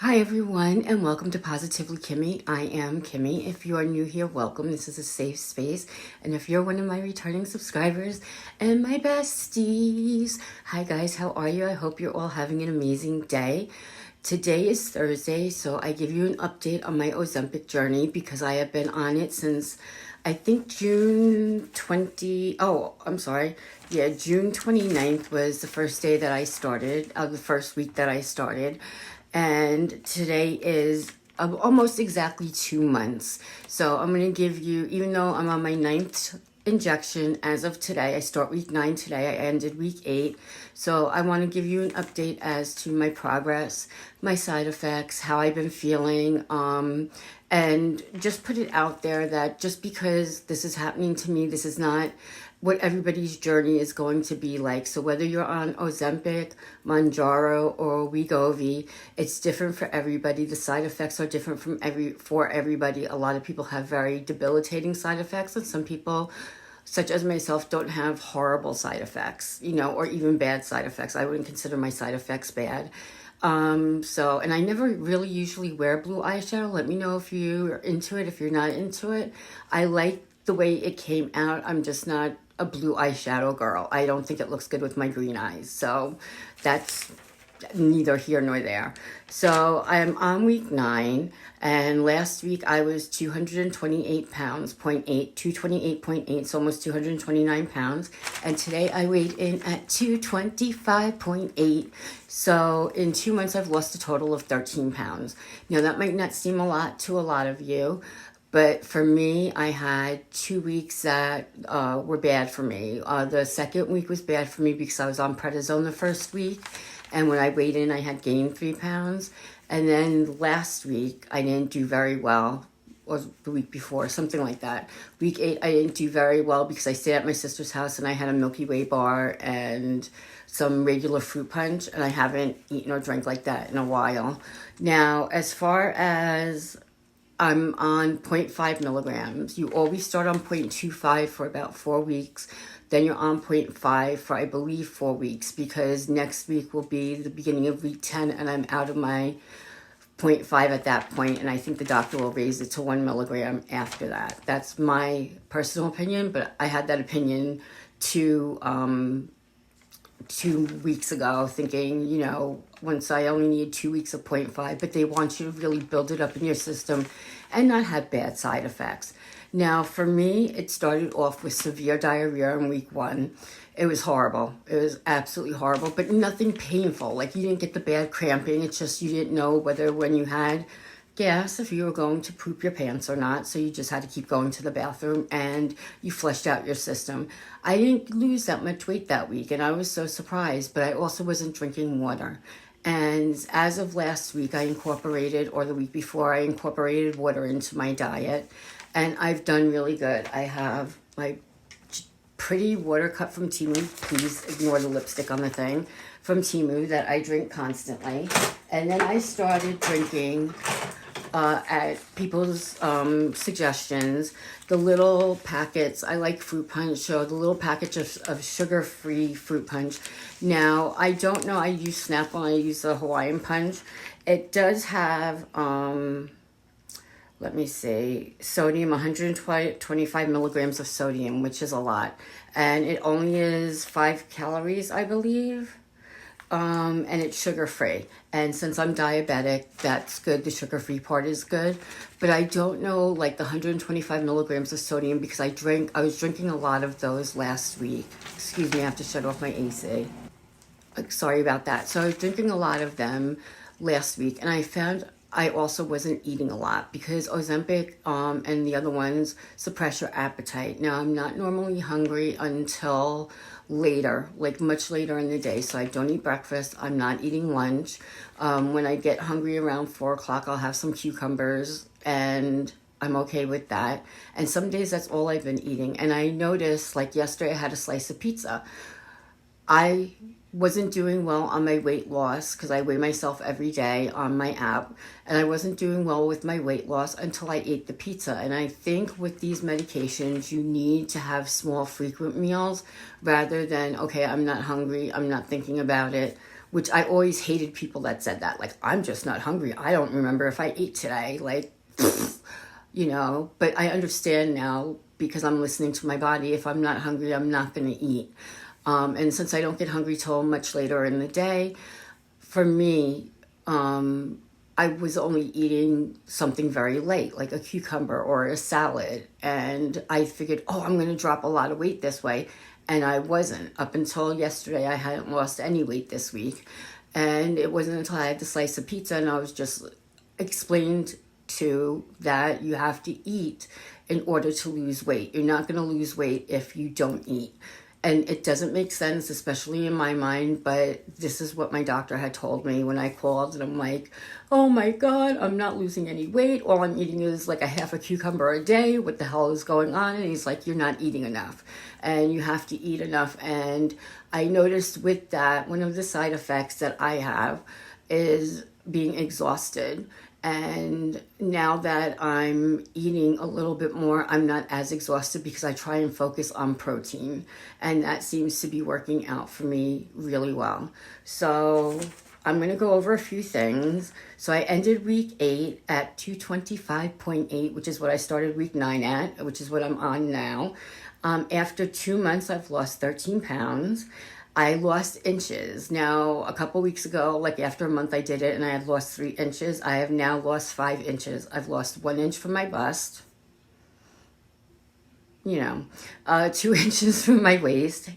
Hi everyone, and welcome to Positively Kimmy. I am Kimmy. If you are new here, welcome. This is a safe space. And if you're one of my returning subscribers and my besties, hi guys, how are you? I hope you're all having an amazing day. Today is Thursday, so I give you an update on my Ozempic journey because I have been on it since I think June 29th was the first day that I started, the first week that I started. And today is almost exactly 2 months. So I'm going to give you, even though I'm on my 9th injection as of today, I start week 9 today, I ended week 8. So I want to give you an update as to my progress, my side effects, how I've been feeling, and just put it out there that just because this is happening to me, this is not what everybody's journey is going to be like. So whether you're on Ozempic, Mounjaro, or Wegovy, it's different for everybody. The side effects are different for everybody. A lot of people have very debilitating side effects, and some people, such as myself, don't have horrible side effects, or even bad side effects. I wouldn't consider my side effects bad. And I never really usually wear blue eyeshadow. Let me know if you're into it, if you're not into it. I like the way it came out. I'm just not a blue eyeshadow girl. I don't think it looks good with my green eyes. So that's neither here nor there. So I'm on week 9, and last week I was 228 pounds, 0.8, 228.8, so almost 229 pounds. And today I weighed in at 225.8. So in 2 months I've lost a total of 13 pounds. Now that might not seem a lot to a lot of you, but for me, I had 2 weeks that were bad for me. The second week was bad for me because I was on prednisone the first week. And when I weighed in, I had gained 3 pounds. And then last week, I didn't do very well. Or the week before, something like that. Week 8, I didn't do very well because I stayed at my sister's house and I had a Milky Way bar and some regular fruit punch. And I haven't eaten or drank like that in a while. Now, as far as I'm on 0.5 milligrams. You always start on 0.25 for about 4 weeks. Then you're on 0.5 for, I believe, 4 weeks, because next week will be the beginning of week 10 and I'm out of my 0.5 at that point, and I think the doctor will raise it to 1 milligram after that. That's my personal opinion, but I had that opinion 2 weeks ago, thinking, once I only need 2 weeks of 0.5, but they want you to really build it up in your system and not have bad side effects. Now, for me, it started off with severe diarrhea in week 1. It was horrible. It was absolutely horrible, but nothing painful. Like, you didn't get the bad cramping. It's just you didn't know whether when you had gas, if you were going to poop your pants or not, so you just had to keep going to the bathroom and you flushed out your system. I didn't lose that much weight that week, and I was so surprised, but I also wasn't drinking water. And as of last week, or the week before, I incorporated water into my diet, and I've done really good. I have my pretty water cup from Timu. Please ignore the lipstick on the thing. From Timu that I drink constantly. And then I started drinking at people's suggestions, the little packets. I like fruit punch, so the little package of sugar-free fruit punch. Now, I don't know, I use Snapple, I use the Hawaiian punch. It does have, let me see, sodium, 125 milligrams of sodium, which is a lot. And it only is 5 calories, I believe. And it's sugar-free. And since I'm diabetic, that's good. The sugar-free part is good. But I don't know, like, the 125 milligrams of sodium, because I was drinking a lot of those last week. Excuse me, I have to shut off my AC. Sorry about that. So I was drinking a lot of them last week, and I found I also wasn't eating a lot because Ozempic and the other ones suppress your appetite. Now, I'm not normally hungry until later, like much later in the day, so I don't eat breakfast. I'm not eating lunch. When I get hungry around 4 o'clock, I'll have some cucumbers, and I'm okay with that. And some days that's all I've been eating. And I noticed, like yesterday, I had a slice of pizza. I wasn't doing well on my weight loss because I weigh myself every day on my app, and I wasn't doing well with my weight loss until I ate the pizza. And I think with these medications, you need to have small, frequent meals rather than, okay, I'm not hungry, I'm not thinking about it, which I always hated people that said that. Like, I'm just not hungry. I don't remember if I ate today. Like, but I understand now because I'm listening to my body. If I'm not hungry, I'm not going to eat. And since I don't get hungry till much later in the day, for me, I was only eating something very late, like a cucumber or a salad. And I figured, oh, I'm going to drop a lot of weight this way. And I wasn't. Up until yesterday, I hadn't lost any weight this week. And it wasn't until I had the slice of pizza and I was just explained to that you have to eat in order to lose weight. You're not going to lose weight if you don't eat. And it doesn't make sense, especially in my mind, but this is what my doctor had told me when I called. And I'm like, oh my God, I'm not losing any weight. All I'm eating is like a half a cucumber a day. What the hell is going on? And he's like, you're not eating enough and you have to eat enough. And I noticed with that, one of the side effects that I have is being exhausted. And now that I'm eating a little bit more, I'm not as exhausted because I try and focus on protein. And that seems to be working out for me really well. So I'm going to go over a few things. So I ended week 8 at 225.8, which is what I started week 9 at, which is what I'm on now. After 2 months, I've lost 13 pounds. I lost inches. Now, a couple weeks ago, like after a month I did it and I had lost 3 inches. I have now lost 5 inches. I've lost 1 inch from my bust, 2 inches from my waist,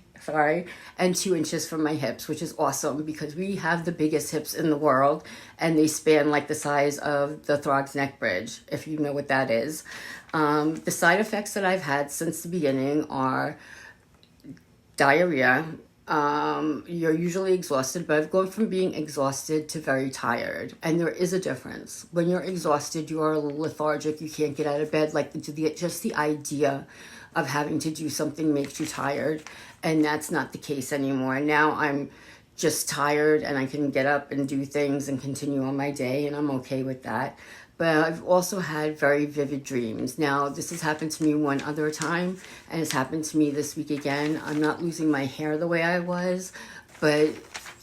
and 2 inches from my hips, which is awesome because we have the biggest hips in the world and they span like the size of the Throgs Neck Bridge, if you know what that is. The side effects that I've had since the beginning are diarrhea. You're usually exhausted, but I've gone from being exhausted to very tired. And there is a difference. When you're exhausted, you are lethargic. You can't get out of bed. Like just the idea of having to do something makes you tired. And that's not the case anymore. Now I'm just tired and I can get up and do things and continue on my day. And I'm okay with that. But I've also had very vivid dreams. Now, this has happened to me one other time, and it's happened to me this week again. I'm not losing my hair the way I was, but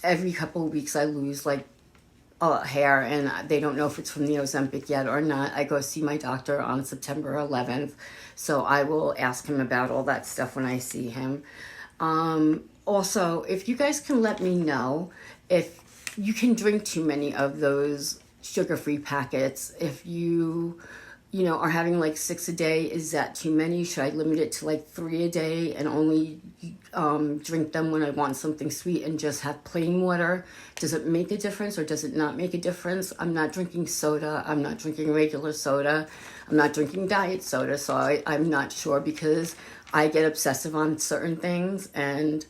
every couple of weeks I lose like hair, and they don't know if it's from the Ozempic yet or not. I go see my doctor on September 11th, so I will ask him about all that stuff when I see him. Also, if you guys can let me know if you can drink too many of those sugar-free packets. If you are having like 6 a day, is that too many? Should I limit it to like 3 a day and only drink them when I want something sweet and just have plain water? Does it make a difference or does it not make a difference? I'm not drinking soda. I'm not drinking regular soda. I'm not drinking diet soda. So I'm not sure because I get obsessive on certain things and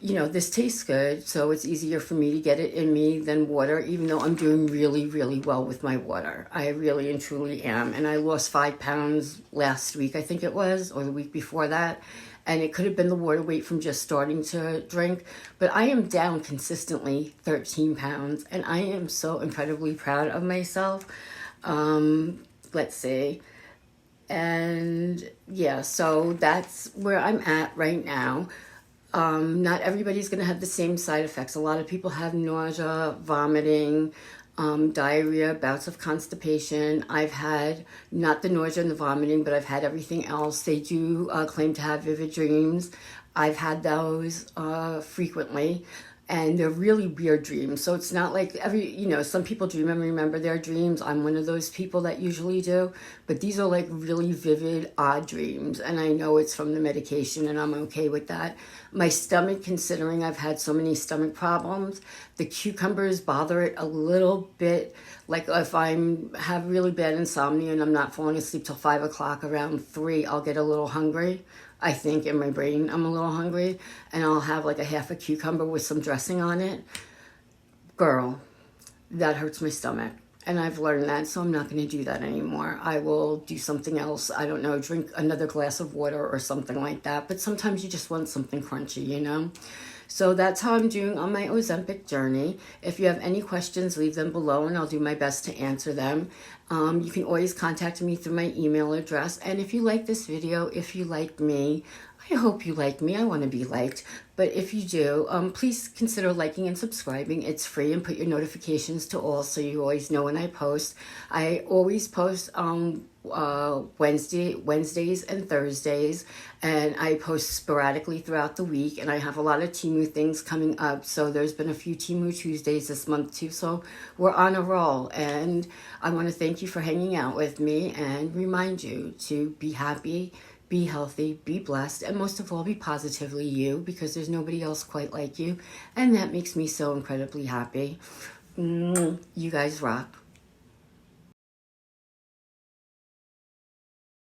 this tastes good, so it's easier for me to get it in me than water, even though I'm doing really, really well with my water. I really and truly am. And I lost 5 pounds last week, I think it was, or the week before that. And it could have been the water weight from just starting to drink. But I am down consistently 13 pounds, and I am so incredibly proud of myself. Let's see. And yeah, so that's where I'm at right now. Not everybody's going to have the same side effects. A lot of people have nausea, vomiting, diarrhea, bouts of constipation. I've had not the nausea and the vomiting, but I've had everything else. They do claim to have vivid dreams. I've had those frequently. And they're really weird dreams. So it's not like some people dream and remember their dreams. I'm one of those people that usually do. But these are like really vivid, odd dreams. And I know it's from the medication and I'm okay with that. My stomach, considering I've had so many stomach problems, the cucumbers bother it a little bit. Like if I have really bad insomnia and I'm not falling asleep till 5 o'clock, around 3, I'll get a little hungry. I think in my brain I'm a little hungry and I'll have like a half a cucumber with some dressing on it. Girl, that hurts my stomach. And I've learned that, so I'm not going to do that anymore. I will do something else. I don't know, drink another glass of water or something like that. But sometimes you just want something crunchy, So that's how I'm doing on my Ozempic journey. If you have any questions, leave them below and I'll do my best to answer them. You can always contact me through my email address. And if you like this video, if you like me, I hope you like me. I want to be liked. But if you do, please consider liking and subscribing. It's free, and put your notifications to all so you always know when I post. I always post Wednesdays and Thursdays, and I post sporadically throughout the week, and I have a lot of Temu things coming up. So there's been a few Temu Tuesdays this month too, so we're on a roll. And I want to thank you for hanging out with me and remind you to be happy, be healthy, be blessed, and most of all, be positively you, because there's nobody else quite like you, and that makes me so incredibly happy. You guys rock.